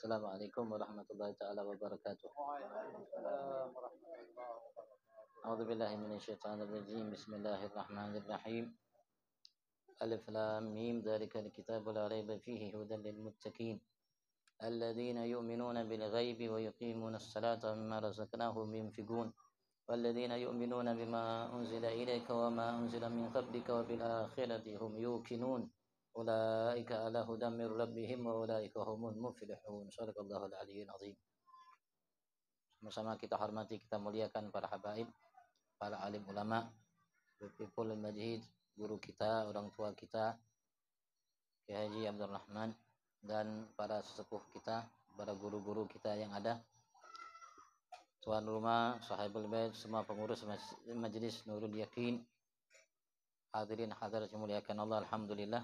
Assalamualaikum warahmatullahi taala wabarakatuh. A'udzu billahi minasyaitonir rajim. Bismillahirrahmanirrahim. Alif lam mim dzalikal kitabu la raiba fihi hudan lil muttaqin. Alladzina yu'minuna bil ghaibi wa yuqimunas salata wa mimma razaqnahum yunfiqun. والذين يؤمنون بما أنزل إليك وما أنزل من قبلك وبالآخرة هم يوقنون أولئك على هدى من ربهم وأولئك هم المفلحون. Shadaqallahul aliyyil azim. Sama-sama kita hormati, kita muliakan para habaib, para alim ulama, Bipul Majid, guru kita, orang tua kita, Kiai Haji Abdul Rahman, dan para sesepuh kita, para guru-guru kita yang ada, tuan rumah, sahibul bait, semua pengurus majelis Nurul Yakin, hadirin hadirat dimuliakan Allah. Alhamdulillah,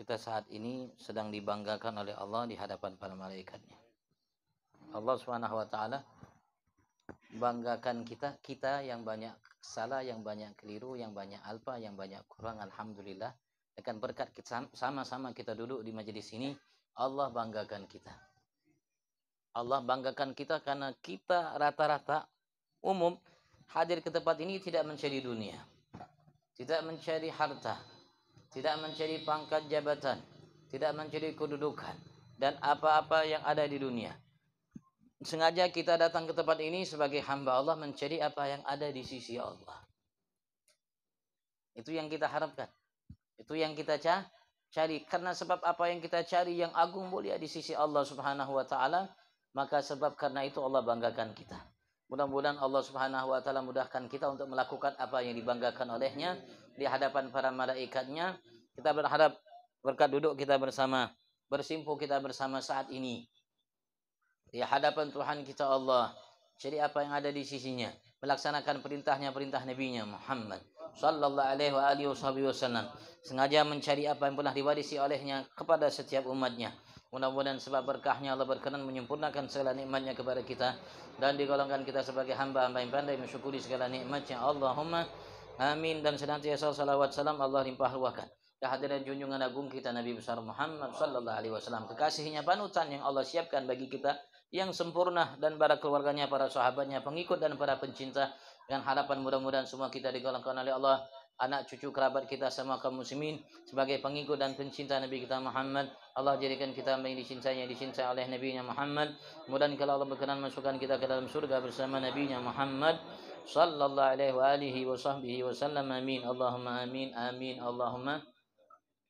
kita saat ini sedang dibanggakan oleh Allah di hadapan para malaikatnya. Allah Subhanahu wa taala banggakan kita yang banyak salah, yang banyak keliru, yang banyak alfa, yang banyak kurang. Alhamdulillah, dengan berkat kita sama-sama kita duduk di majelis ini, Allah banggakan kita. Allah banggakan kita karena kita rata-rata umum hadir ke tempat ini tidak mencari dunia, tidak mencari harta, tidak mencari pangkat jabatan, tidak mencari kedudukan dan apa-apa yang ada di dunia. Sengaja kita datang ke tempat ini sebagai hamba Allah mencari apa yang ada di sisi Allah. Itu yang kita harapkan. Itu yang kita cari. Karena sebab apa yang kita cari yang agung mulia di sisi Allah Subhanahu wa taala, maka sebab karena itu Allah banggakan kita. Mudah-mudahan Allah Subhanahu wa taala mudahkan kita untuk melakukan apa yang dibanggakan olehnya di hadapan para malaikatnya. Kita berharap berkat duduk kita bersama, bersimpuh kita bersama saat ini di hadapan Tuhan kita Allah, jadi apa yang ada di sisinya, melaksanakan perintah Nabi-Nya Muhammad sallallahu alaihi wa alihi wasallam, sengaja mencari apa yang pernah diwarisi olehnya kepada setiap umatnya. Mudah-mudahan sebab berkahnya Allah berkenan menyempurnakan segala nikmatnya kepada kita dan digolongkan kita sebagai hamba-hamba yang pandai mensyukuri segala nikmatnya. Allahumma amin. Dan senantiasa salawat salam Allah limpah ruahkan kehadiran junjungan agung kita Nabi besar Muhammad sallallahu alaihi wasallam, kekasihnya, panutan yang Allah siapkan bagi kita yang sempurna, dan para keluarganya, para sahabatnya, pengikut dan para pencinta, dengan harapan mudah-mudahan semua kita digolongkan oleh Allah, anak cucu kerabat kita semua kaum muslimin sebagai pengikut dan pencinta Nabi kita Muhammad. Allah jadikan kita yang dicintai oleh Nabi-Nya Muhammad. Mudah-mudahan kalau Allah berkenan masukkan kita ke dalam surga bersama Nabi-Nya Muhammad sallallahu alaihi wa alihi wa sahbihi wasallam. Amin. Allahumma amin. Amin. Allahumma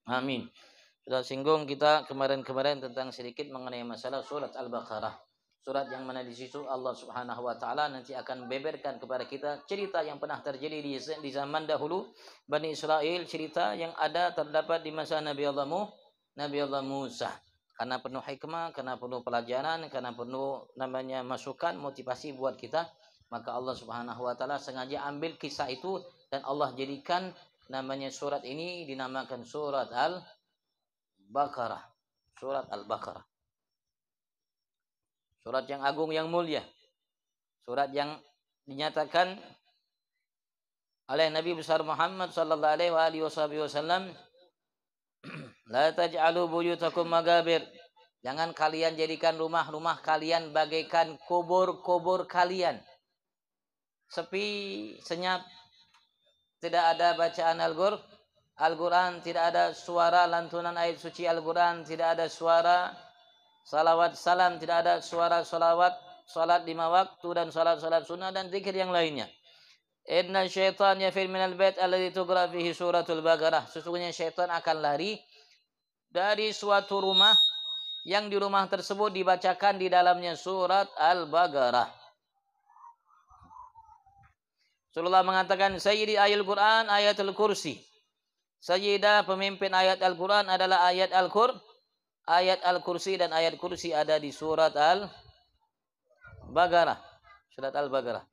amin. Sudah singgung kita kemarin-kemarin tentang sedikit mengenai masalah surat Al-Baqarah. Surat yang mana di situ Allah Subhanahu wa taala nanti akan beberkan kepada kita cerita yang pernah terjadi di zaman dahulu Bani Israel, cerita yang ada terdapat di masa Nabi Allah Musa. Karena penuh hikmah, karena penuh pelajaran, karena penuh namanya masukan, motivasi buat kita, maka Allah Subhanahu wa taala sengaja ambil kisah itu dan Allah jadikan namanya surat ini dinamakan surat Al-Baqarah. Surat Al-Baqarah. Surat yang agung, yang mulia. Surat yang dinyatakan oleh Nabi besar Muhammad sallallahu alaihi wasallam, la taj'alu buyutakum magabir. Jangan kalian jadikan rumah-rumah kalian bagaikan kubur-kubur kalian. Sepi, senyap, tidak ada bacaan Al-Quran, tidak ada suara lantunan ayat suci Al-Quran, tidak ada suara salawat salam, tidak ada suara salawat, salat 5 waktu dan salat-salat sunnah dan zikir yang lainnya. Inna syaitan yafir minal bait alladzi tuqra fihi suratul Baqarah. Sesungguhnya syaitan akan lari dari suatu rumah yang di rumah tersebut dibacakan di dalamnya surat Al-Baqarah. Rasulullah mengatakan, Sayyidi ayat Al-Quran ayatul kursi. Sayyidah pemimpin ayat Al-Quran adalah ayat Al-Kursi, dan ayat kursi ada di surat Al-Baqarah. Surat Al-Baqarah.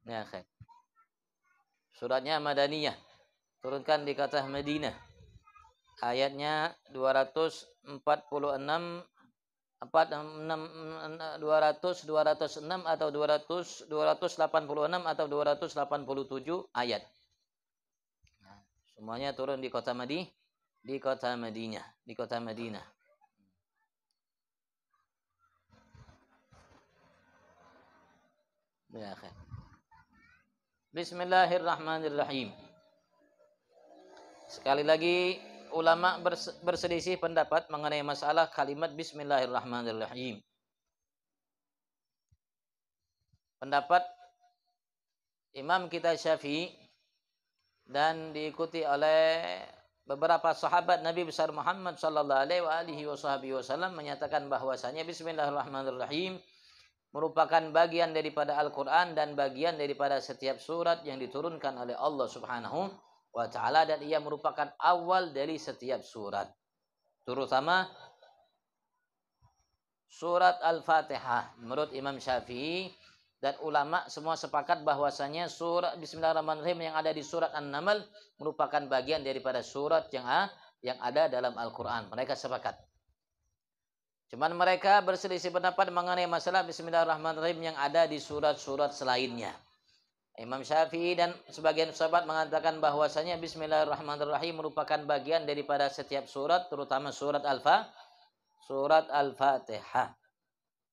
Ya, khair. Suratnya Madaniyah. Turunkan di kota Madinah. Ayatnya 206 atau 286 atau 287 ayat. Nah, semuanya turun di kota Madinah, di kota Madinah. Ya, khair. Bismillahirrahmanirrahim. Sekali lagi ulama berselisih pendapat mengenai masalah kalimat Bismillahirrahmanirrahim. Pendapat Imam kita Syafi'i dan diikuti oleh beberapa sahabat Nabi besar Muhammad sallallahu alaihi wasallam menyatakan bahwasanya Bismillahirrahmanirrahim merupakan bagian daripada Al-Qur'an dan bagian daripada setiap surat yang diturunkan oleh Allah Subhanahu wa taala, dan ia merupakan awal dari setiap surat, terutama surat Al-Fatihah. Menurut Imam Syafi'i dan ulama semua sepakat bahwasanya surat Bismillahirrahmanirrahim yang ada di surat An-Naml merupakan bagian daripada surat yang ada dalam Al-Qur'an. Mereka sepakat. Cuman mereka berselisih pendapat mengenai masalah Bismillahirrahmanirrahim yang ada di surat-surat selainnya. Imam Syafi'i dan sebagian sahabat mengatakan bahwasanya Bismillahirrahmanirrahim merupakan bagian daripada setiap surat, terutama surat Al-Fatihah.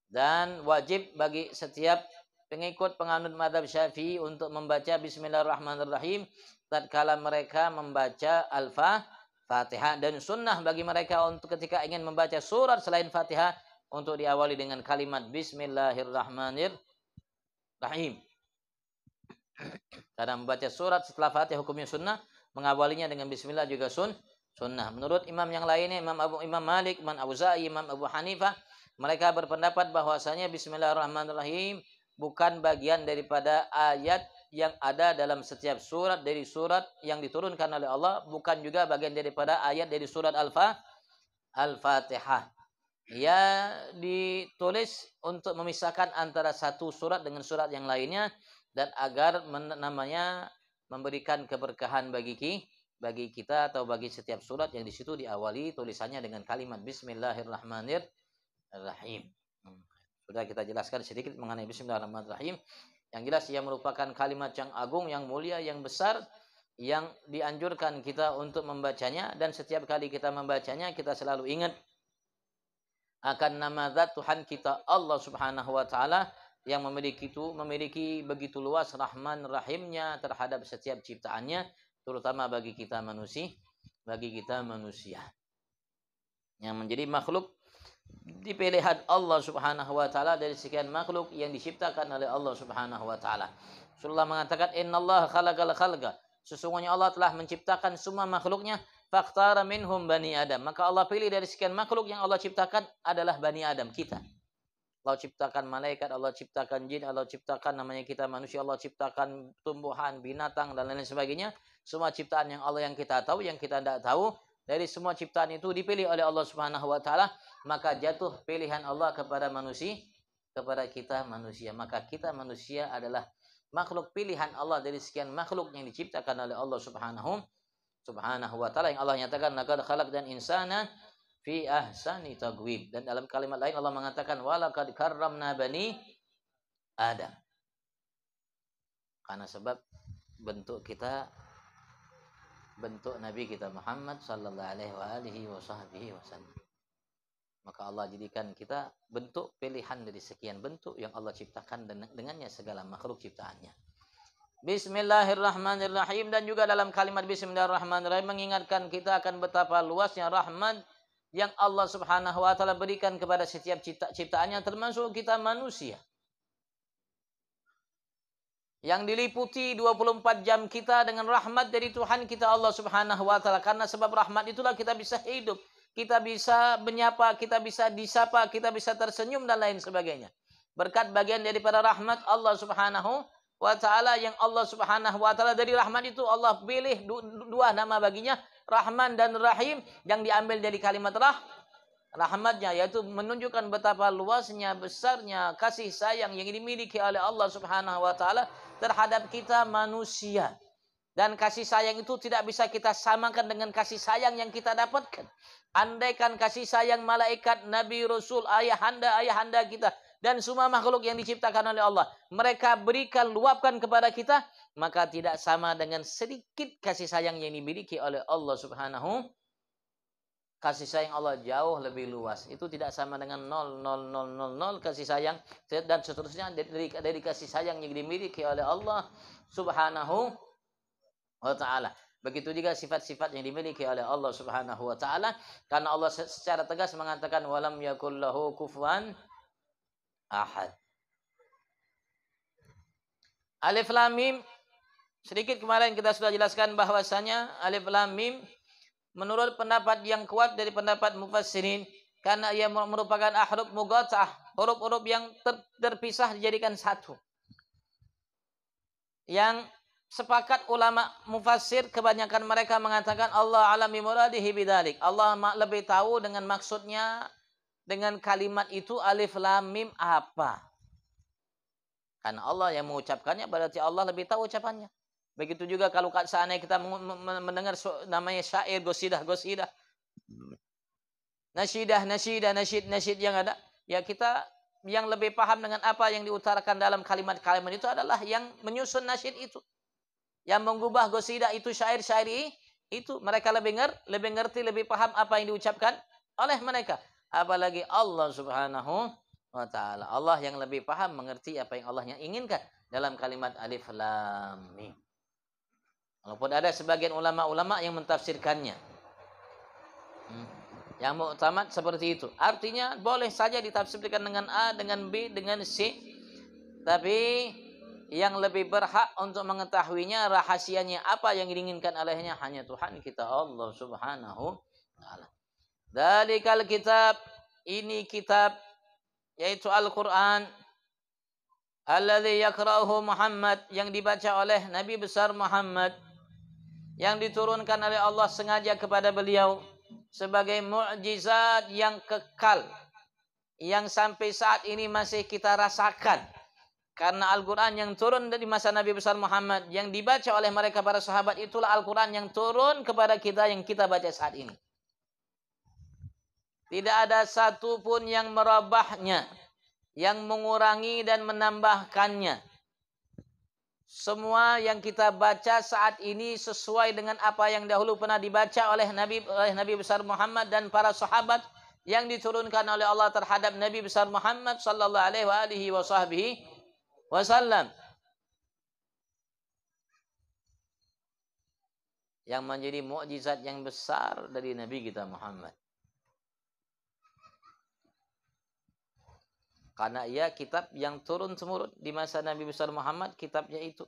Dan wajib bagi setiap pengikut penganut mazhab Syafi'i untuk membaca Bismillahirrahmanirrahim tatkala mereka membaca Al-Fatihah, dan sunnah bagi mereka untuk ketika ingin membaca surat selain Fatihah untuk diawali dengan kalimat Bismillahirrahmanirrahim. Karena membaca surat setelah Fatihah hukumnya sunnah, mengawalinya dengan Bismillah juga sunnah. Menurut imam yang lainnya, Imam Malik, Imam Auza'i, Imam Abu Hanifah, mereka berpendapat bahwasanya Bismillahirrahmanirrahim bukan bagian daripada ayat yang ada dalam setiap surat dari surat yang diturunkan oleh Allah, bukan juga bagian daripada ayat dari surat Al-Fatihah. Ia ditulis untuk memisahkan antara satu surat dengan surat yang lainnya, dan agar memberikan keberkahan bagi kita atau bagi setiap surat yang di situ diawali tulisannya dengan kalimat Bismillahirrahmanirrahim. Sudah kita jelaskan sedikit mengenai Bismillahirrahmanirrahim. Yang jelas ia merupakan kalimat yang agung, yang mulia, yang besar, yang dianjurkan kita untuk membacanya, dan setiap kali kita membacanya kita selalu ingat akan nama zat Tuhan kita Allah Subhanahu wa taala yang memiliki begitu luas Rahman Rahimnya terhadap setiap ciptaannya, terutama bagi kita manusia, yang menjadi makhluk di pilihan Allah Subhanahu wa taala dari sekian makhluk yang diciptakan oleh Allah Subhanahu wa taala. Rasulullah mengatakan innallaha khalaqal khalqa, sesungguhnya Allah telah menciptakan semua makhluknya, fakhtara minhum bani Adam, maka Allah pilih dari sekian makhluk yang Allah ciptakan adalah bani Adam, kita. Allah ciptakan malaikat, Allah ciptakan jin, Allah ciptakan namanya kita manusia, Allah ciptakan tumbuhan, binatang dan lain sebagainya. Semua ciptaan yang Allah yang kita tahu, yang kita tidak tahu, dari semua ciptaan itu dipilih oleh Allah Subhanahu wa taala, maka jatuh pilihan Allah kepada manusia, kepada kita manusia. Maka kita manusia adalah makhluk pilihan Allah dari sekian makhluk yang diciptakan oleh Allah Subhanahu wa taala, yang Allah nyatakan laqad khalaqnal insana fi ahsani taqwim. Dan dalam kalimat lain Allah mengatakan walaqad karramna bani Adam. Karena sebab bentuk Nabi kita Muhammad sallallahu alaihi wasallam. Maka Allah jadikan kita bentuk pilihan dari sekian bentuk yang Allah ciptakan dengannya segala makhluk ciptaannya. Bismillahirrahmanirrahim. Dan juga dalam kalimat Bismillahirrahmanirrahim mengingatkan kita akan betapa luasnya rahmat yang Allah Subhanahu wa taala berikan kepada setiap ciptaannya, termasuk kita manusia, yang diliputi 24 jam kita dengan rahmat dari Tuhan kita Allah Subhanahu wa taala. Karena sebab rahmat itulah kita bisa hidup, kita bisa menyapa, kita bisa disapa, kita bisa tersenyum dan lain sebagainya. Berkat bagian daripada rahmat Allah Subhanahu wa taala, yang Allah Subhanahu wa taala dari rahmat itu Allah pilih dua nama baginya, Rahman dan Rahim, yang diambil dari kalimat rahmatnya, yaitu menunjukkan betapa luasnya, besarnya kasih sayang yang dimiliki oleh Allah Subhanahu wa taala terhadap kita manusia. Dan kasih sayang itu tidak bisa kita samakan dengan kasih sayang yang kita dapatkan. Andaikan kasih sayang malaikat, nabi, rasul, ayahanda kita dan semua makhluk yang diciptakan oleh Allah mereka berikan, luapkan kepada kita, maka tidak sama dengan sedikit kasih sayang yang dimiliki oleh Allah Subhanahu kasih sayang Allah jauh lebih luas. Itu tidak sama dengan 0,0000 kasih sayang dan seterusnya dari kasih sayang yang dimiliki oleh Allah Subhanahu wa taala. Begitu juga sifat-sifat yang dimiliki oleh Allah Subhanahu wa taala, karena Allah secara tegas mengatakan walam yakul lahu kufuwan ahad. Alif lam mim, sedikit kemarin kita sudah jelaskan bahwasanya alif lam mim menurut pendapat yang kuat dari pendapat mufassirin, karena ia merupakan ahruf muqatta'ah, huruf-huruf yang terpisah dijadikan satu. Yang sepakat ulama mufassir kebanyakan mereka mengatakan Allah alami muradihi bidzalik. Allah lebih tahu dengan maksudnya dengan kalimat itu alif lam mim apa. Karena Allah yang mengucapkannya, berarti Allah lebih tahu ucapannya. Begitu juga kalau seandainya kita mendengar namanya syair, gosidah, nasyid yang ada, ya kita yang lebih paham dengan apa yang diutarakan dalam kalimat-kalimat itu adalah yang menyusun nasyid itu. Yang mengubah gosidah itu, syair-syair itu, mereka lebih ngerti, lebih paham apa yang diucapkan oleh mereka. Apalagi Allah Subhanahu wa ta'ala. Allah yang lebih paham, mengerti apa yang Allah yang inginkan dalam kalimat alif lam mim. Walaupun ada sebagian ulama-ulama yang mentafsirkannya. Yang mu'tamad seperti itu. Artinya boleh saja ditafsirkan dengan A, dengan B, dengan C. Tapi yang lebih berhak untuk mengetahuinya, rahasianya apa yang diinginkan olehnya, hanya Tuhan kita Allah Subhanahu wa ta'ala. Dalikal kitab, ini kitab, yaitu Al-Quran, alladzi yakra'uhu Muhammad, yang dibaca oleh Nabi besar Muhammad, yang diturunkan oleh Allah sengaja kepada beliau sebagai mukjizat yang kekal, yang sampai saat ini masih kita rasakan. Karena Al-Quran yang turun dari masa Nabi besar Muhammad, yang dibaca oleh mereka para sahabat, itulah Al-Quran yang turun kepada kita, yang kita baca saat ini. Tidak ada satu pun yang merubahnya, yang mengurangi dan menambahkannya. Semua yang kita baca saat ini sesuai dengan apa yang dahulu pernah dibaca oleh Nabi besar Muhammad dan para sahabat, yang diturunkan oleh Allah terhadap Nabi besar Muhammad sallallahu alaihi wasallam. Yang menjadi mukjizat yang besar dari Nabi kita Muhammad. Karena ia kitab yang turun temurun di masa Nabi besar Muhammad, kitabnya itu.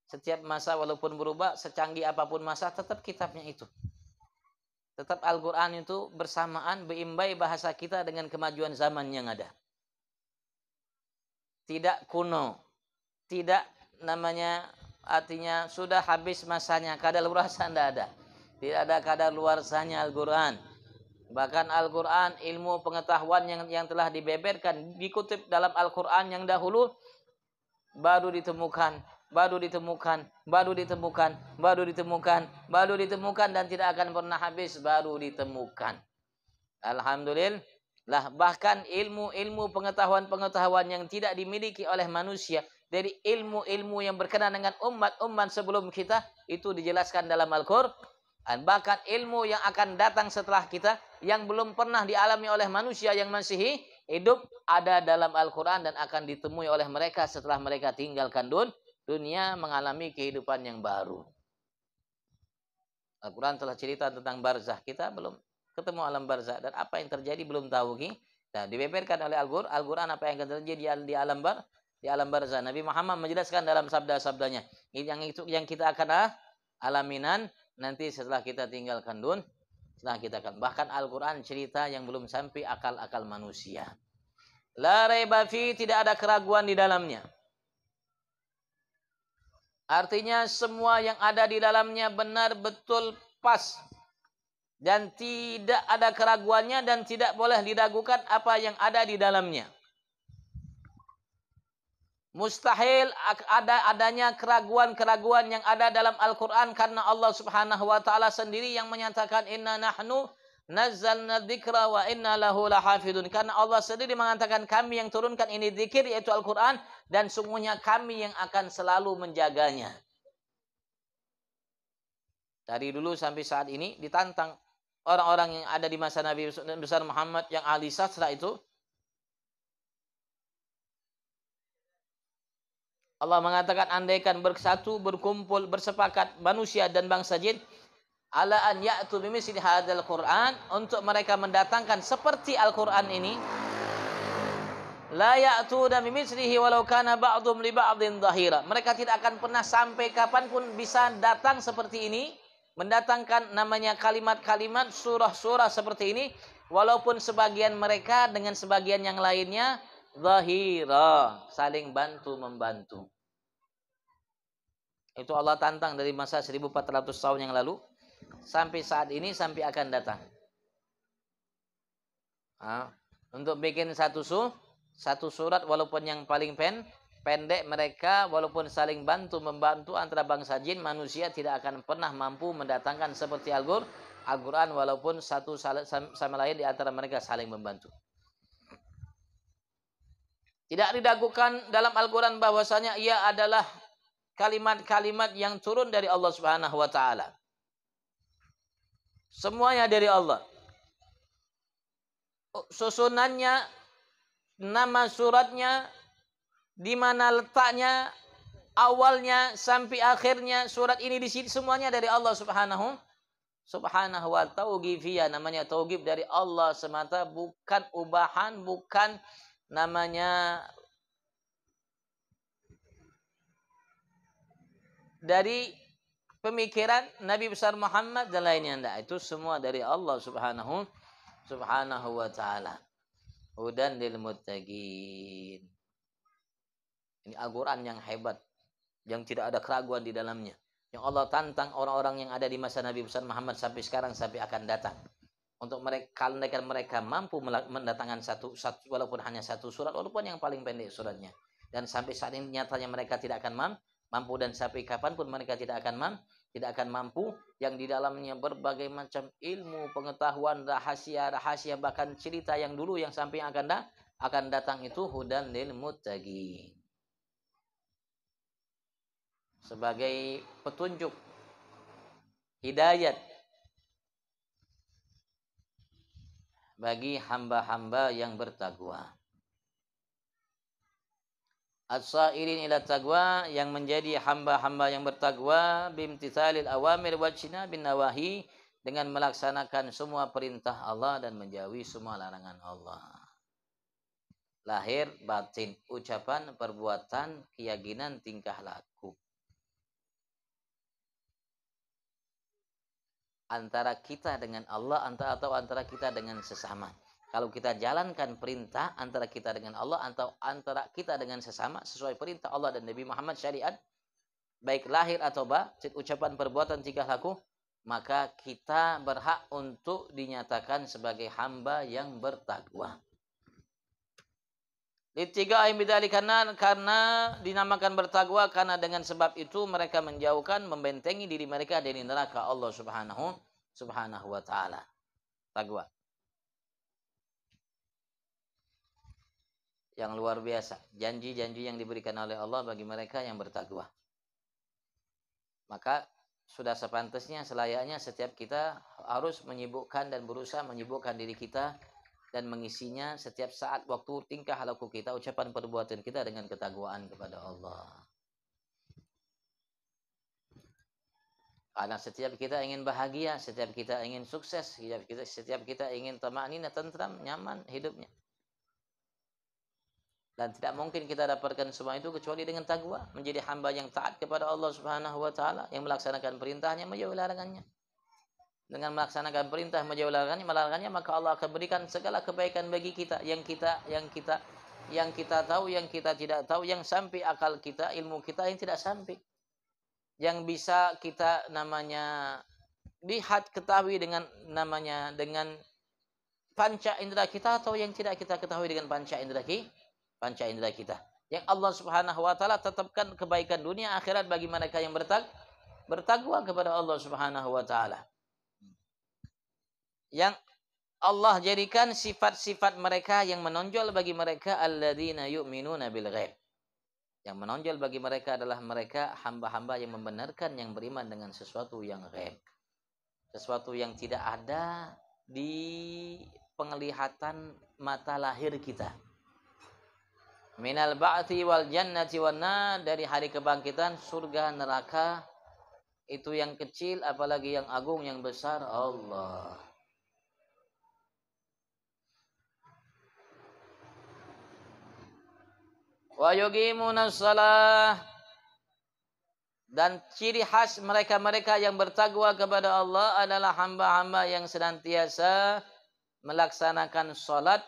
Setiap masa walaupun berubah, secanggih apapun masa, tetap kitabnya itu. Tetap Al-Quran itu bersamaan, beimbai bahasa kita dengan kemajuan zaman yang ada. Tidak kuno, tidak namanya, artinya sudah habis masanya, kadaluarsa tidak ada. Tidak ada kadaluarsanya Al-Quran. Bahkan Al-Quran, ilmu pengetahuan yang telah dibeberkan, dikutip dalam Al-Quran yang dahulu, baru ditemukan, dan tidak akan pernah habis, baru ditemukan. Alhamdulillah, bahkan ilmu pengetahuan yang tidak dimiliki oleh manusia, dari ilmu-ilmu yang berkenaan dengan umat sebelum kita, itu dijelaskan dalam Al-Quran. Bahkan ilmu yang akan datang setelah kita, yang belum pernah dialami oleh manusia yang masih hidup, ada dalam Al-Quran dan akan ditemui oleh mereka setelah mereka tinggalkan dunia, mengalami kehidupan yang baru. Al-Quran telah cerita tentang barzah, kita belum ketemu alam barzah, dan apa yang terjadi belum tahu. Nah, dibeberkan oleh Al-Quran apa yang akan terjadi di alam barzah. Nabi Muhammad menjelaskan dalam sabda-sabdanya, yang kita akan alaminan nanti setelah kita tinggalkan setelah kita akan. Bahkan Al-Quran cerita yang belum sampai akal-akal manusia. La raiba fi, tidak ada keraguan di dalamnya. Artinya semua yang ada di dalamnya benar betul pas, dan tidak ada keraguannya, dan tidak boleh diragukan apa yang ada di dalamnya. Mustahil adanya keraguan-keraguan yang ada dalam Al-Quran, karena Allah Subhanahu wa ta'ala sendiri yang menyatakan inna nahnu nazzalna dzikra wa inna lahu lahafidun. Karena Allah sendiri mengatakan, kami yang turunkan ini dzikir, yaitu Al-Quran, dan sungguhnya kami yang akan selalu menjaganya. Dari dulu sampai saat ini ditantang orang-orang yang ada di masa Nabi besar Muhammad yang ahli sastra itu, Allah mengatakan andaikan bersatu, berkumpul, bersepakat manusia dan bangsa jin ala an ya'tu bimithli hadzal Qur'an, untuk mereka mendatangkan seperti Al-Qur'an ini, la ya'tuna bimithlihi walau kana ba'dhum li ba'dhin dhahira. Mereka tidak akan pernah sampai kapanpun bisa datang seperti ini, mendatangkan namanya kalimat-kalimat surah-surah seperti ini, walaupun sebagian mereka dengan sebagian yang lainnya dhahira, saling bantu membantu. Itu Allah tantang dari masa 1400 tahun yang lalu sampai saat ini, sampai akan datang. Untuk bikin satu surat walaupun yang paling pendek, mereka walaupun saling bantu membantu antara bangsa jin, manusia tidak akan pernah mampu mendatangkan seperti Al-Quran walaupun satu sama lain di antara mereka saling membantu. Tidak diragukan dalam Al-Quran bahwasanya ia adalah kalimat-kalimat yang turun dari Allah Subhanahu wa taala. Semuanya dari Allah. Susunannya, nama suratnya, di mana letaknya, awalnya sampai akhirnya surat ini di sini semuanya dari Allah Subhanahu wa tauqifiyah, namanya tauqif dari Allah semata, bukan ubahan, bukan namanya dari pemikiran Nabi besar Muhammad dan lainnya. Itu semua dari Allah Subhanahu wa taala. Hudan lil muttaqin. Ini Al-Qur'an yang hebat, yang tidak ada keraguan di dalamnya. Yang Allah tantang orang-orang yang ada di masa Nabi besar Muhammad sampai sekarang, sampai akan datang. Untuk mereka mampu mendatangkan satu walaupun hanya satu surat, walaupun yang paling pendek suratnya. Dan sampai saat ini nyatanya mereka tidak akan mampu, dan sampai kapanpun mereka tidak akan mampu, yang di dalamnya berbagai macam ilmu, pengetahuan, rahasia, bahkan cerita yang dulu yang sampai akan datang, itu hudan lil muttaqin. Sebagai petunjuk, hidayat bagi hamba-hamba yang bertakwa. As-sairin ila taqwa, yang menjadi hamba-hamba yang bertakwa, bimtithalil awamir wa bin nawahi, dengan melaksanakan semua perintah Allah dan menjauhi semua larangan Allah. Lahir, batin, ucapan, perbuatan, keyakinan, tingkah laku. Antara kita dengan Allah atau antara kita dengan sesama. Kalau kita jalankan perintah antara kita dengan Allah atau antara kita dengan sesama sesuai perintah Allah dan Nabi Muhammad syariat, baik lahir atau batin, ucapan, perbuatan, tingkah laku, maka kita berhak untuk dinyatakan sebagai hamba yang bertakwa. Litiga bidali, karena dinamakan bertakwa karena dengan sebab itu mereka menjauhkan, membentengi diri mereka dari neraka Allah Subhanahu wa taala. Takwa yang luar biasa, janji-janji yang diberikan oleh Allah bagi mereka yang bertakwa. Maka sudah sepantasnya, selayaknya setiap kita harus menyibukkan dan berusaha menyibukkan diri kita dan mengisinya setiap saat, waktu, tingkah laku kita, ucapan, perbuatan kita dengan ketakwaan kepada Allah. Karena setiap kita ingin bahagia, setiap kita ingin sukses, setiap kita ingin tama'ninah, tentram, nyaman hidupnya. Dan tidak mungkin kita dapatkan semua itu kecuali dengan takwa, menjadi hamba yang taat kepada Allah Subhanahu wa taala, yang melaksanakan perintahnya, menjauhi larangannya. Dengan melaksanakan perintah, menjauhi larangannya, maka Allah akan berikan segala kebaikan bagi kita, yang kita tahu, yang kita tidak tahu, yang sampai akal kita, ilmu kita yang tidak sampai. Yang bisa kita namanya lihat, ketahui dengan panca indera kita, atau yang tidak kita ketahui dengan panca indera kita. Yang Allah Subhanahu wa taala tetapkan kebaikan dunia akhirat bagi mereka yang bertakwa kepada Allah Subhanahu wa taala. Yang Allah jadikan sifat-sifat mereka yang menonjol bagi mereka, alladzina yu'minuna bil ghaib. Yang menonjol bagi mereka adalah mereka hamba-hamba yang membenarkan, yang beriman dengan sesuatu yang ghaib. sesuatu yang tidak ada di penglihatan mata lahir kita. Minal ba'ti wal jannati wan nar, dari hari kebangkitan, surga, neraka, itu yang kecil, apalagi yang agung, yang besar, Allah. Wa yuqimunas shalah, dan ciri khas mereka-mereka yang bertakwa kepada Allah adalah hamba-hamba yang senantiasa melaksanakan sholat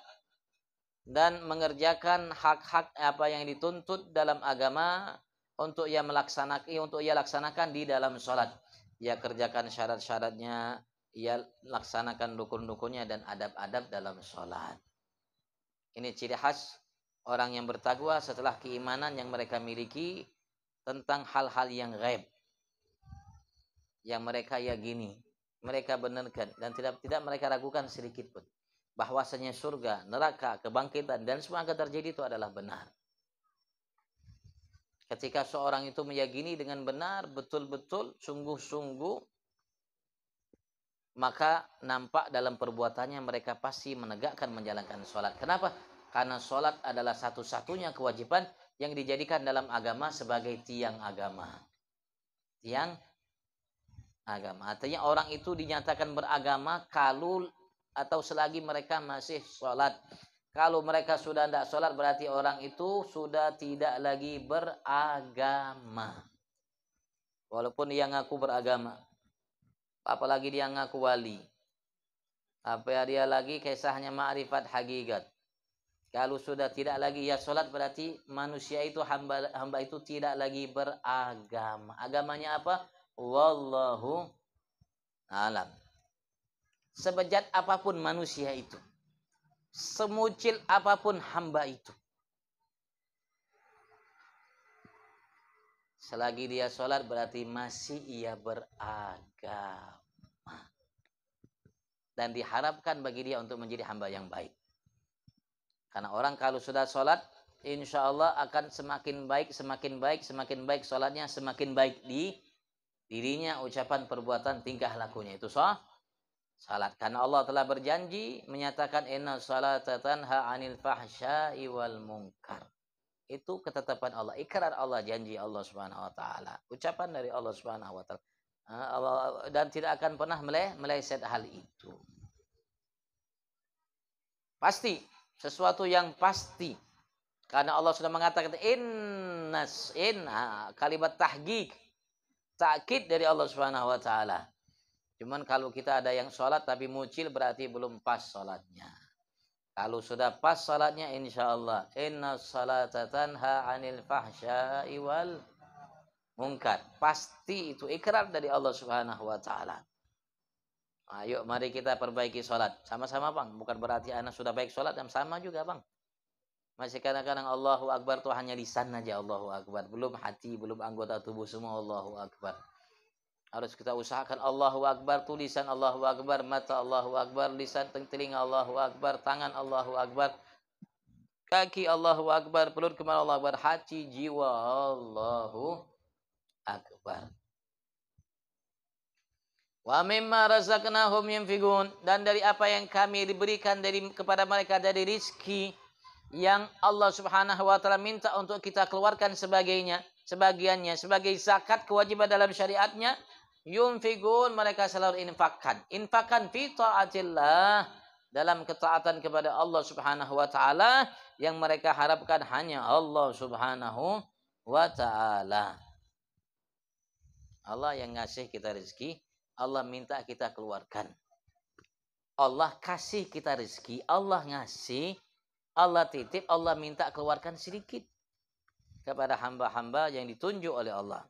dan mengerjakan hak-hak apa yang dituntut dalam agama untuk ia laksanakan di dalam sholat. Ia kerjakan syarat-syaratnya, ia laksanakan rukun-rukunnya dan adab-adab dalam sholat. Ini ciri khas orang yang bertakwa setelah keimanan yang mereka miliki tentang hal-hal yang gaib, yang mereka yakini, mereka benarkan, dan tidak mereka ragukan sedikit pun bahwasanya surga, neraka, kebangkitan, dan semua akan terjadi itu adalah benar. Ketika seorang itu meyakini dengan benar, betul-betul, sungguh-sungguh, maka nampak dalam perbuatannya mereka pasti menegakkan menjalankan sholat. Kenapa? Karena sholat adalah satu-satunya kewajiban yang dijadikan dalam agama sebagai tiang agama. Tiang agama. Artinya orang itu dinyatakan beragama kalau atau selagi mereka masih sholat. Kalau mereka sudah tidak sholat, berarti orang itu sudah tidak lagi beragama. Walaupun dia ngaku beragama. Apalagi dia ngaku wali. Apa dia lagi kisahnya ma'rifat hakikat. Kalau sudah tidak lagi ya sholat, berarti manusia itu, hamba itu tidak lagi beragama. Agamanya apa? Wallahu alam. Sebejat apapun manusia itu, semucil apapun hamba itu, selagi dia sholat berarti masih ia beragama. Dan diharapkan bagi dia untuk menjadi hamba yang baik. Karena orang kalau sudah sholat, insya Allah akan semakin baik, semakin baik, semakin baik sholatnya, semakin baik di dirinya, ucapan, perbuatan, tingkah lakunya. Itu salat. Karena Allah telah berjanji menyatakan inna salata tanha 'anil fahsya'i wal munkar. Itu ketetapan Allah, ikrar Allah, janji Allah Subhanahu wa taala, ucapan dari Allah Subhanahu wa taala. Dan tidak akan pernah meleset hal itu. Pasti, sesuatu yang pasti. Karena Allah sudah mengatakan kalimat tahqiq, takkid dari Allah Subhanahu wa taala. Cuman kalau kita ada yang sholat tapi mucil, berarti belum pas sholatnya. Kalau sudah pas sholatnya, insya Allah inna salata tanha 'anil fahsya'i wal munkar. Pasti itu ikrar dari Allah Subhanahu wa taala. Ayo mari kita perbaiki sholat. Sama-sama bang. Bukan berarti anak sudah baik sholat, dan sama juga bang. Masih kadang-kadang Allahu Akbar itu hanya lisan aja Allahu Akbar. Belum hati, belum anggota tubuh semua Allahu Akbar. Harus kita usahakan Allahu Akbar, tulisan Allahu Akbar, mata Allahu Akbar, lisan, telinga Allahu Akbar, tangan Allahu Akbar, kaki Allahu Akbar, perut kemana Allahu Akbar, hati, jiwa Allahu Akbar. Wa mimma razaqnahum yunfiqun, dan dari apa yang kami diberikan kepada mereka dari rizki yang Allah Subhanahu wa taala minta untuk kita keluarkan sebagiannya sebagai zakat kewajiban dalam syariatnya, yunfiqun, mereka selalu infakkan fi taatillah, dalam ketaatan kepada Allah Subhanahu wa taala, yang mereka harapkan hanya Allah Subhanahu wa taala. Allah yang ngasih kita rezeki, Allah minta kita keluarkan. Allah kasih kita rezeki, Allah ngasih, Allah titip, Allah minta keluarkan sedikit kepada hamba-hamba yang ditunjuk oleh Allah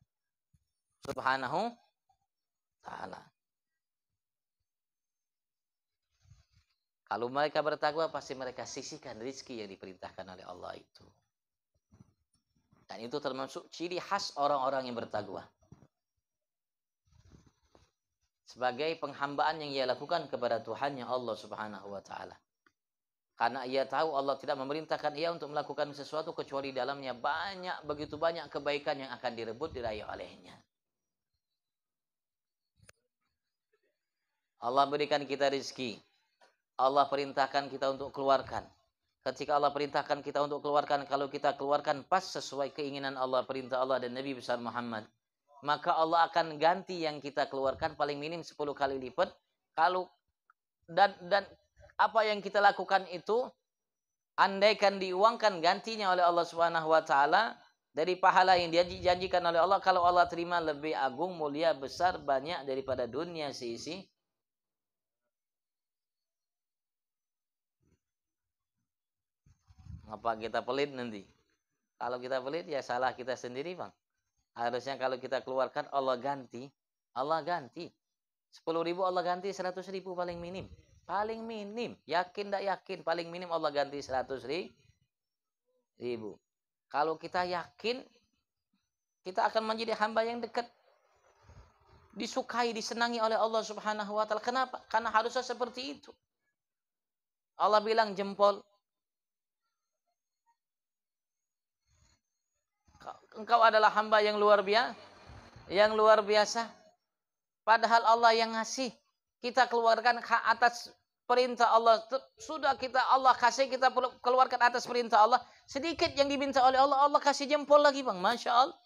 Subhanahu ta'ala. Kalau mereka bertakwa, pasti mereka sisihkan rezeki yang diperintahkan oleh Allah itu. Dan itu termasuk ciri khas orang-orang yang bertakwa. Sebagai penghambaan yang ia lakukan kepada Tuhannya Allah Subhanahu wa taala. Karena ia tahu Allah tidak memerintahkan ia untuk melakukan sesuatu kecuali dalamnya begitu banyak kebaikan yang akan direbut diraih olehnya. Allah berikan kita rezeki. Allah perintahkan kita untuk keluarkan. Ketika Allah perintahkan kita untuk keluarkan, kalau kita keluarkan pas sesuai keinginan Allah, perintah Allah dan Nabi besar Muhammad, maka Allah akan ganti yang kita keluarkan paling minim 10 kali lipat. Kalau dan apa yang kita lakukan itu, andaikan diuangkan gantinya oleh Allah Subhanahu wa taala dari pahala yang dia janjikan oleh Allah, kalau Allah terima lebih agung, mulia, besar, banyak daripada dunia seisi. Apa kita pelit nanti? Kalau kita pelit ya salah kita sendiri, Bang. Harusnya kalau kita keluarkan Allah ganti. Allah ganti. 10.000 Allah ganti 100.000 paling minim. Paling minim. Yakin tak yakin? Paling minim Allah ganti 100.000. Kalau kita yakin, kita akan menjadi hamba yang dekat. Disukai, disenangi oleh Allah Subhanahu wa taala. Kenapa? Karena harusnya seperti itu. Allah bilang jempol. Engkau adalah hamba yang luar biasa. Padahal Allah yang ngasih. Kita keluarkan atas perintah Allah. Sudah Allah kasih, kita keluarkan atas perintah Allah. Sedikit yang diminta oleh Allah, Allah kasih jempol lagi, Bang. Masya Allah.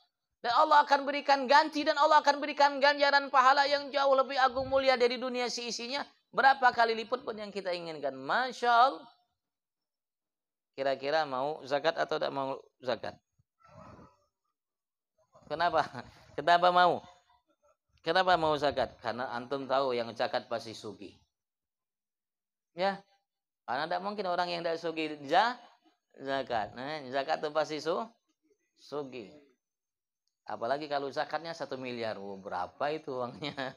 Dan Allah akan berikan ganti, dan Allah akan berikan ganjaran pahala yang jauh lebih agung mulia dari dunia seisinya. Berapa kali lipat pun yang kita inginkan. Masya Allah. Kira-kira mau zakat atau tidak mau zakat? Kenapa? Kenapa mau zakat? Karena antum tahu yang zakat pasti sugih. Ya. Karena tidak mungkin orang yang tidak sugih zakat. Nah, zakat itu pasti sugih. Apalagi kalau zakatnya 1 miliar. Berapa itu uangnya?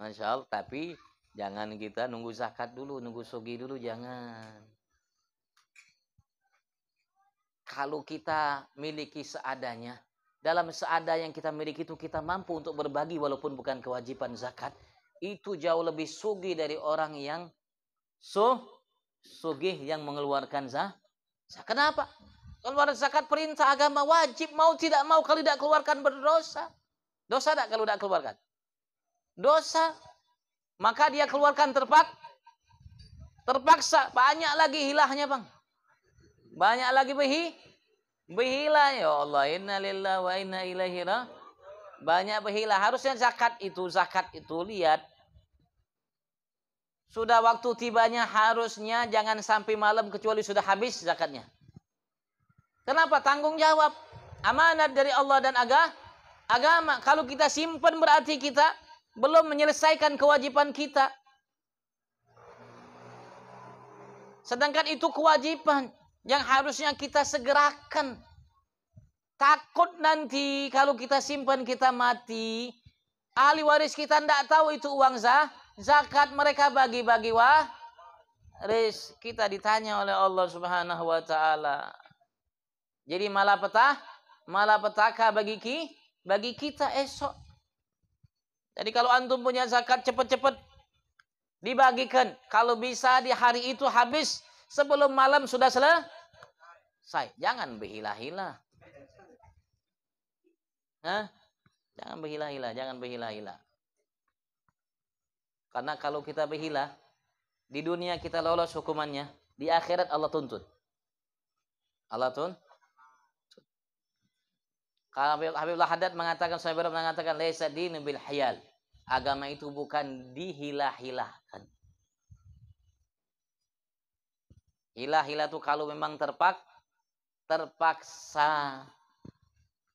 Masya Allah. Tapi jangan kita nunggu zakat dulu, nunggu sugih dulu, jangan. Kalau kita miliki seadanya, dalam seada yang kita miliki itu kita mampu untuk berbagi walaupun bukan kewajiban zakat, itu jauh lebih sugih dari orang yang sugih yang mengeluarkan zakat. Kenapa? Keluar zakat perintah agama, wajib, mau tidak mau, kalau tidak keluarkan berdosa. Dosa tak kalau tidak keluarkan? Dosa. Maka dia keluarkan terpaksa. Banyak lagi hilahnya, Bang. Banyak lagi berhilah. Ya Allah, inna lillahi wa inna ilaihi raji'un. Banyak berhilah. Harusnya zakat itu lihat. Sudah waktu tibanya, harusnya jangan sampai malam kecuali sudah habis zakatnya. Kenapa? Tanggung jawab. Amanat dari Allah dan agama. Kalau kita simpan berarti kita belum menyelesaikan kewajiban kita. Sedangkan itu kewajiban yang harusnya kita segerakan. Takut nanti kalau kita simpan kita mati, ahli waris kita tidak tahu itu uang zakat, mereka bagi-bagi waris. Kita ditanya oleh Allah Subhanahu wa taala. Jadi malapetaka bagi kita esok. Jadi kalau antum punya zakat, cepat-cepat dibagikan. Kalau bisa di hari itu habis, sebelum malam sudah selesai. Jangan berhilah-hilah. Jangan berhilah-hilah. Karena kalau kita berhilah, di dunia kita lolos hukumannya, di akhirat Allah tuntut. Kalau Habibullah Haddad mengatakan, laisa dinu bil hayal. Agama itu bukan dihilah-hilahkan. Hilah-hilah itu kalau memang terpaksa.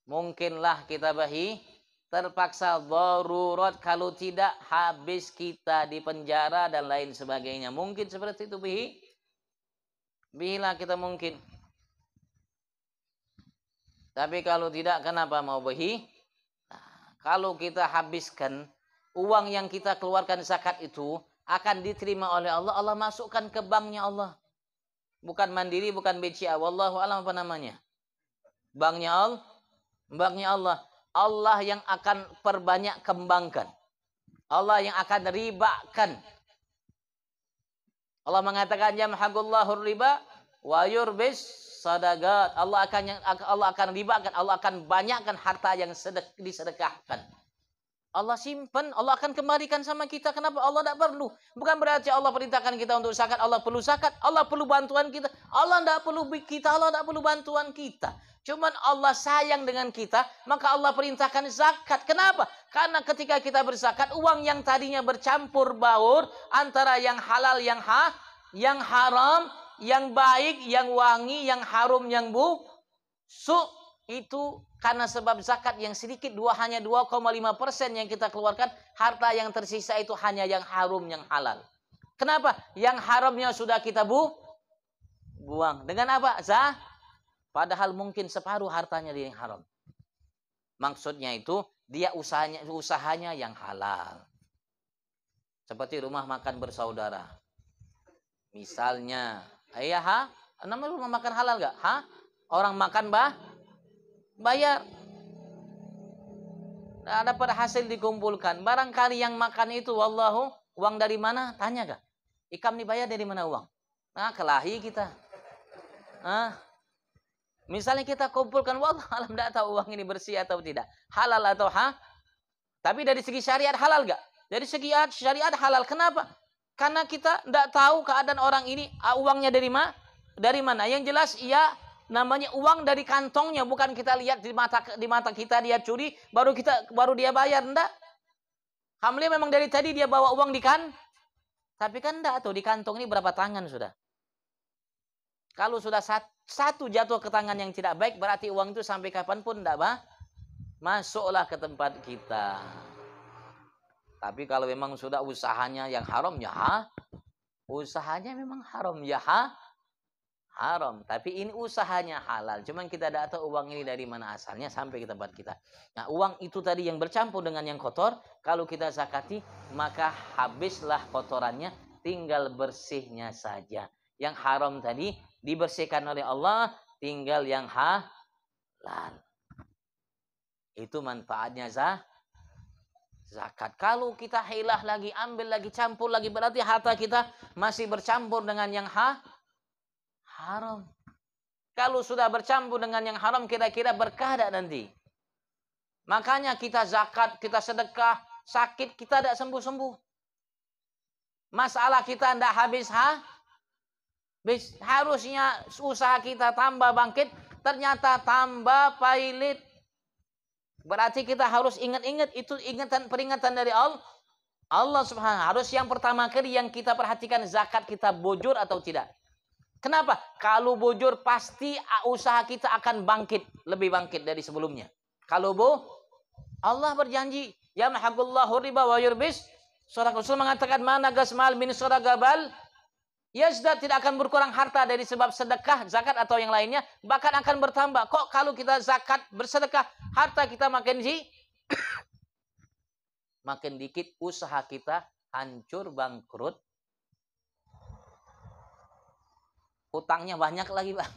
Mungkinlah kita terpaksa, darurat, kalau tidak habis kita di penjara dan lain sebagainya. Mungkin seperti itu bihilah kita mungkin. Tapi kalau tidak, kenapa mau kalau kita habiskan uang yang kita keluarkan zakat itu akan diterima oleh Allah. Allah masukkan ke banknya Allah. Bukan mandiri, bukan BCA. Wallahu a'lam apa namanya. Banknya Allah. Allah yang akan perbanyak kembangkan. Allah yang akan ribakan. Allah mengatakan yamhaqullahu riba wa yurbis sadaqat. Allah akan ribakan, Allah akan banyakkan harta yang disedekahkan. Allah simpan, Allah akan kembalikan sama kita. Kenapa? Allah tidak perlu. Bukan berarti Allah perintahkan kita untuk zakat, Allah perlu zakat, Allah perlu bantuan kita. Allah tidak perlu kita, Allah tidak perlu bantuan kita. Cuman Allah sayang dengan kita, maka Allah perintahkan zakat. Kenapa? Karena ketika kita berzakat, uang yang tadinya bercampur baur antara yang halal, yang haram, yang baik, yang wangi, yang harum, yang busuk, itu karena sebab zakat yang sedikit, hanya 2,5% yang kita keluarkan, harta yang tersisa itu hanya yang harum, yang halal. Kenapa? Yang haramnya sudah kita buang. Dengan apa? Padahal mungkin separuh hartanya dia yang haram. Maksudnya itu dia usahanya yang halal. Seperti rumah makan bersaudara. Misalnya, namanya rumah makan halal gak? Orang makan bayar. Nah, dapat hasil dikumpulkan. Barangkali yang makan itu, wallahu, uang dari mana? Tanya gak? Ikam dibayar dari mana uang? Nah, kelahi kita. Misalnya kita kumpulkan, wallah alam tidak tahu uang ini bersih atau tidak. Halal atau Tapi dari segi syariat halal gak? Dari segi syariat halal. Kenapa? Karena kita tidak tahu keadaan orang ini, uangnya dari mana. Yang jelas ia namanya uang dari kantongnya, bukan kita lihat di mata kita dia curi, baru dia bayar. Enggak. Hamli memang dari tadi dia bawa uang tapi kan enggak tuh di kantong ini berapa tangan sudah. Kalau sudah satu jatuh ke tangan yang tidak baik, berarti uang itu sampai kapanpun enggak masuklah ke tempat kita. Tapi kalau memang sudah usahanya yang haram, ya usahanya memang haram, ya haram. Tapi ini usahanya halal. Cuman kita tidak tahu uang ini dari mana asalnya sampai ke tempat kita. Nah, uang itu tadi yang bercampur dengan yang kotor, kalau kita zakati, maka habislah kotorannya, tinggal bersihnya saja. Yang haram tadi dibersihkan oleh Allah, tinggal yang halal. Itu manfaatnya zakat. Kalau kita hilah lagi, ambil lagi, campur lagi, berarti harta kita masih bercampur dengan yang haram. Kalau sudah bercampur dengan yang haram, kira-kira berkah tak nanti? Makanya kita zakat, kita sedekah, sakit kita tidak sembuh-sembuh. Masalah kita tidak habis harusnya usaha kita tambah bangkit, ternyata tambah pailit. Berarti kita harus ingat-ingat, itu peringatan dari Allah Subhanahu. Harus yang pertama kali yang kita perhatikan, zakat kita bujur atau tidak. Kenapa? Kalau bujur pasti usaha kita akan lebih bangkit dari sebelumnya. Kalau Allah berjanji, yamhaqullahu riba wa yurbis shadaqah. Rasul mengatakan, mana gasmal min shadaqabal yazdad, tidak akan berkurang harta dari sebab sedekah, zakat atau yang lainnya, bahkan akan bertambah. Kok kalau kita zakat, bersedekah, harta kita makin dikit, usaha kita hancur, bangkrut, hutangnya banyak lagi, Bang.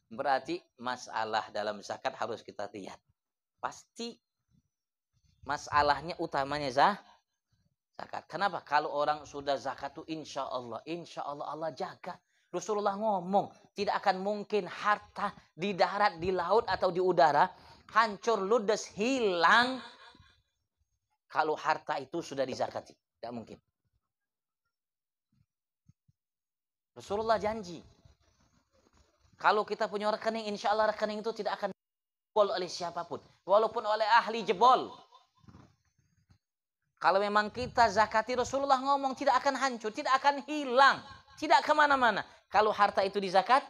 Berarti masalah dalam zakat harus kita lihat. Pasti masalahnya utamanya zakat. Kenapa? Kalau orang sudah zakat itu insya Allah Allah jaga. Rasulullah ngomong, tidak akan mungkin harta di darat, di laut atau di udara hancur, ludes, hilang kalau harta itu sudah dizakati. Tidak mungkin. Rasulullah janji. Kalau kita punya rekening, insya Allah rekening itu tidak akan jebol oleh siapapun. Walaupun oleh ahli jebol. Kalau memang kita zakati, Rasulullah ngomong tidak akan hancur, tidak akan hilang, tidak kemana-mana. Kalau harta itu dizakat,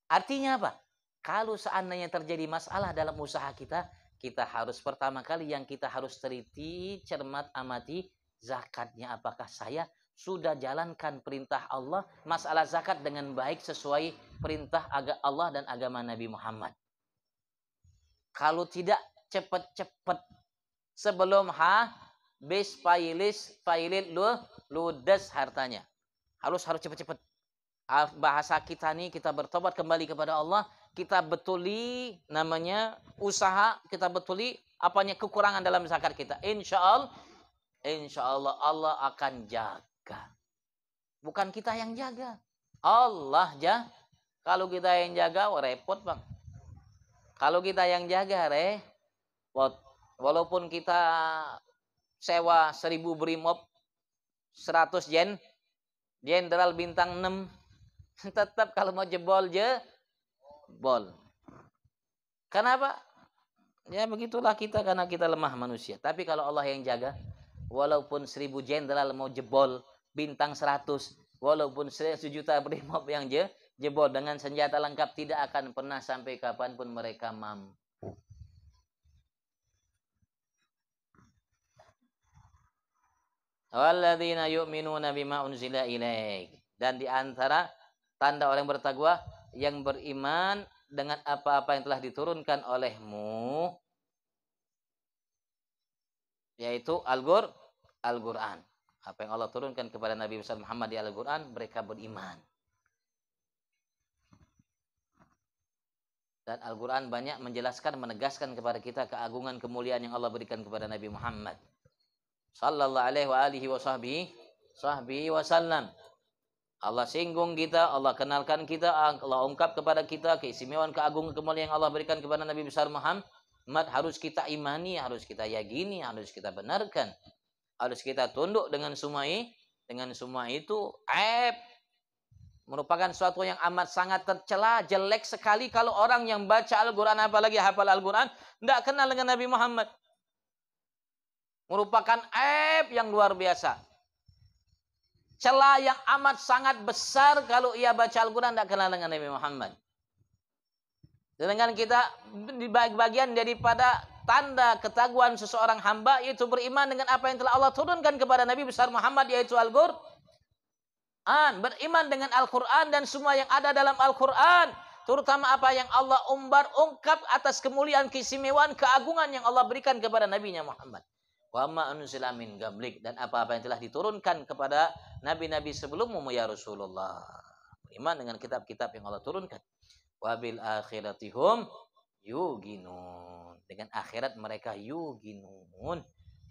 artinya apa? Kalau seandainya terjadi masalah dalam usaha kita, kita harus pertama kali yang kita harus teliti, cermat, amati zakatnya. Apakah saya sudah jalankan perintah Allah, masalah zakat dengan baik sesuai perintah Allah dan agama Nabi Muhammad. Kalau tidak, cepat-cepat sebelum habis pailit ludes hartanya. Harus cepat-cepat. Bahasa kita nih, kita bertobat kembali kepada Allah, kita betuli namanya usaha, kita betuli apanya kekurangan dalam zakat kita. Insya Allah Allah akan jaga. Bukan kita yang jaga, Allah jaga. Kalau kita yang jaga, repot, Bang. Kalau kita yang jaga, repot. Walaupun kita sewa 1000 brimob, 100 jenderal bintang 6, tetap kalau mau jebol, jebol. Kenapa? Ya begitulah kita, karena kita lemah manusia. Tapi kalau Allah yang jaga, walaupun 1000 jenderal mau jebol bintang 100, walaupun 1 juta brimob yang jebol dengan senjata lengkap, tidak akan pernah sampai kapanpun mereka mampu. Walladzina yu'minuna bima unzila ilaik. Dan di antara tanda orang bertakwa yang beriman dengan apa-apa yang telah diturunkan olehmu, yaitu Al-Quran. Apa yang Allah turunkan kepada Nabi Muhammad di Al-Quran, mereka beriman. Dan Al-Quran banyak menjelaskan, menegaskan kepada kita keagungan, kemuliaan yang Allah berikan kepada Nabi Muhammad sallallahu alaihi wasallam. Allah singgung kita, Allah kenalkan kita, Allah ungkap kepada kita keistimewaan, keagungan, kemuliaan yang Allah berikan kepada Nabi besar Muhammad. Harus kita imani, harus kita yakini, harus kita benarkan, harus kita tunduk dengan semua itu. Aib merupakan sesuatu yang amat sangat tercela, jelek sekali kalau orang yang baca Al-Quran, apalagi hafal Al-Quran, tidak kenal dengan Nabi Muhammad. Merupakan aib yang luar biasa. Celah yang amat sangat besar kalau ia baca Al-Quran tidak kenal dengan Nabi Muhammad. Dengan kita, di bagian daripada tanda ketaguan seseorang hamba, yaitu beriman dengan apa yang telah Allah turunkan kepada Nabi besar Muhammad, yaitu Al-Quran. Beriman dengan Al-Quran dan semua yang ada dalam Al-Quran, terutama apa yang Allah ungkap atas kemuliaan, keistimewaan, keagungan yang Allah berikan kepada Nabi-Nya Muhammad. Wa ma unzila min qablik, dan apa-apa yang telah diturunkan kepada nabi-nabi sebelummu ya Rasulullah. Beriman dengan kitab-kitab yang Allah turunkan. Wa bil akhiratihum yuqinun, dengan akhirat mereka yuqinun,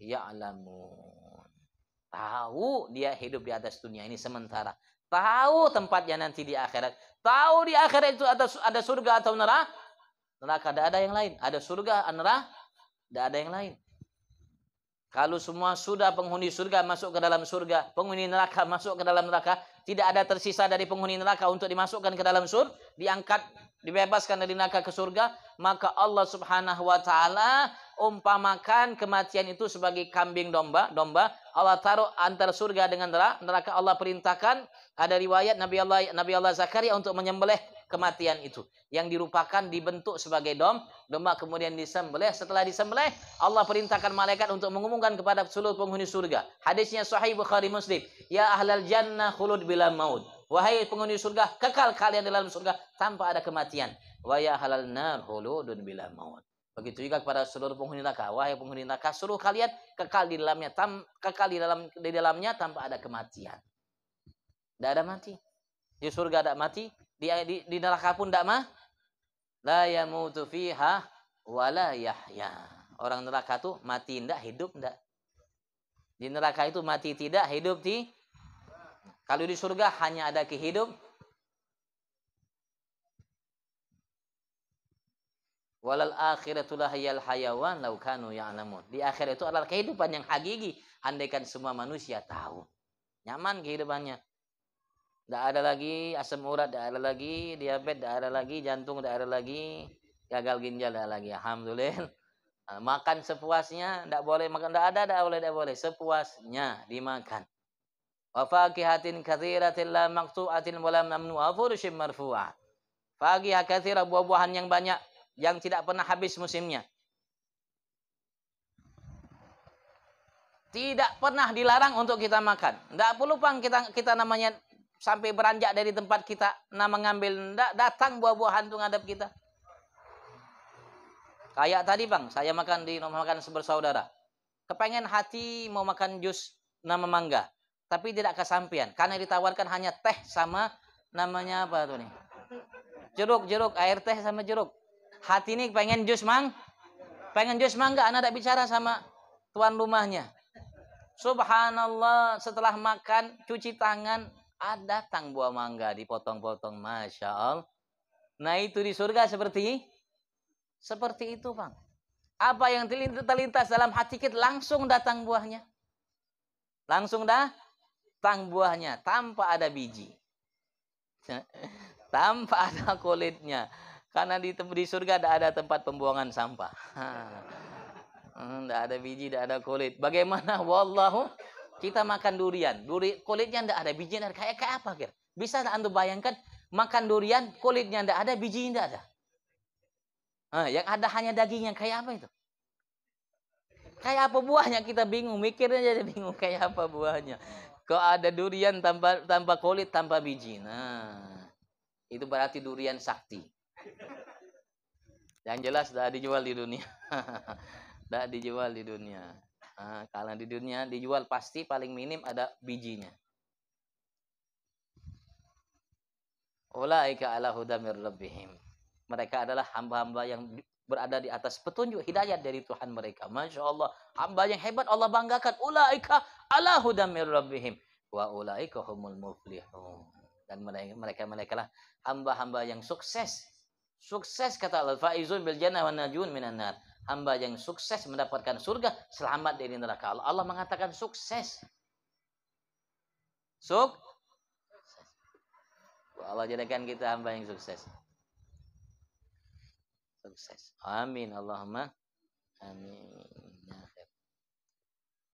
ya'lamun. Tahu dia hidup di atas dunia ini sementara. Tahu tempatnya nanti di akhirat. Tahu di akhirat itu ada surga atau neraka. Neraka tidak ada yang lain. Ada surga, neraka tidak ada yang lain. Kalau semua sudah penghuni surga masuk ke dalam surga, penghuni neraka masuk ke dalam neraka, tidak ada tersisa dari penghuni neraka untuk dimasukkan ke dalam surga, diangkat, dibebaskan dari neraka ke surga, maka Allah Subhanahu wa taala umpamakan kematian itu sebagai kambing domba. Allah taruh antara surga dengan neraka. Allah perintahkan, ada riwayat Nabi Allah Zakaria untuk menyembelih kematian itu, yang dirupakan dibentuk sebagai domba, kemudian disembelih. Setelah disembelih, Allah perintahkan malaikat untuk mengumumkan kepada seluruh penghuni surga. Hadisnya sahih Bukhari Muslim. Ya ahlal jannah khulud bila maut. Wahai penghuni surga, kekal kalian dalam surga tanpa ada kematian. Wa ya ahlal nar khuludun bila maut. Begitu juga kepada seluruh penghuni neraka. Wahai penghuni neraka, suruh kalian kekal di dalamnya tanpa ada kematian. Tidak ada mati. Di surga tidak mati. Di neraka pun tidak mah. La yamutu fiha wa la yahya. Orang neraka itu mati tidak, hidup tidak. Di neraka itu mati tidak, hidup tidak. Kalau di surga hanya ada kehidup. Walal akhiratu lahiyal hayawan law kanu ya'lamun. Di akhirat itu adalah kehidupan yang hakiki, andaikan semua manusia tahu. Nyaman kehidupannya. Tidak ada lagi asam urat, tidak ada lagi diabetes, tidak ada lagi jantung, tidak ada lagi gagal ginjal, tidak ada lagi. Alhamdulillah. Makan sepuasnya, tidak boleh makan, tidak boleh sepuasnya dimakan. Wa fakihatin katsiratin la maqtu'atin wa lam mamnu'a furushim marfu'ah. Fakihah katsirah, buah-buahan yang banyak yang tidak pernah habis musimnya. Tidak pernah dilarang untuk kita makan. Tidak perlu pang kita namanya sampai beranjak dari tempat kita mengambil, datang buah-buahan itu ngadap kita. Kayak tadi bang, saya makan di rumah makan bersaudara. Kepengen hati mau makan jus nama mangga, tapi tidak kesampian karena ditawarkan hanya teh sama namanya apa tuh nih? Jeruk, air teh sama jeruk. Hati ini pengen jus mangga, anak tidak bicara sama tuan rumahnya. Subhanallah, setelah makan cuci tangan, datang buah mangga dipotong-potong, masya Allah. Nah itu di surga seperti itu bang. Apa yang terlintas dalam hati kita langsung datang buahnya. Langsung datang buahnya tanpa ada biji. Tanpa ada kulitnya. Karena di surga tidak ada tempat pembuangan sampah. Tidak ada biji, tidak ada kulit. Bagaimana? Wallahu, kita makan durian. Kulitnya tidak ada, bijinya kayak apa kira? Bisa Anda bayangkan makan durian, kulitnya tidak ada, bijinya tidak ada. Yang ada hanya dagingnya, kayak apa itu? Kayak apa buahnya, kita bingung, mikirnya jadi bingung kayak apa buahnya. Kalau ada durian tanpa kulit, tanpa biji. Nah, itu berarti durian sakti. Yang jelas sudah dijual di dunia. Tidak dijual di dunia. Kalau di dunia dijual pasti paling minim ada bijinya. Ulaika ala huda mir rabbihim. Mereka adalah hamba-hamba yang berada di atas petunjuk hidayah dari Tuhan mereka. Masya Allah. Hamba yang hebat Allah banggakan. Ulaika ala huda mir rabbihim. Wa ulaika humul muflihun. Dan mereka lah hamba-hamba yang sukses. Sukses kata Allah. Faizun bil jannah wa najun minan nar. Hamba yang sukses mendapatkan surga, selamat dari neraka. Allah mengatakan sukses. Allah jadikan kita hamba yang sukses. Sukses. Amin. Allahumma amin.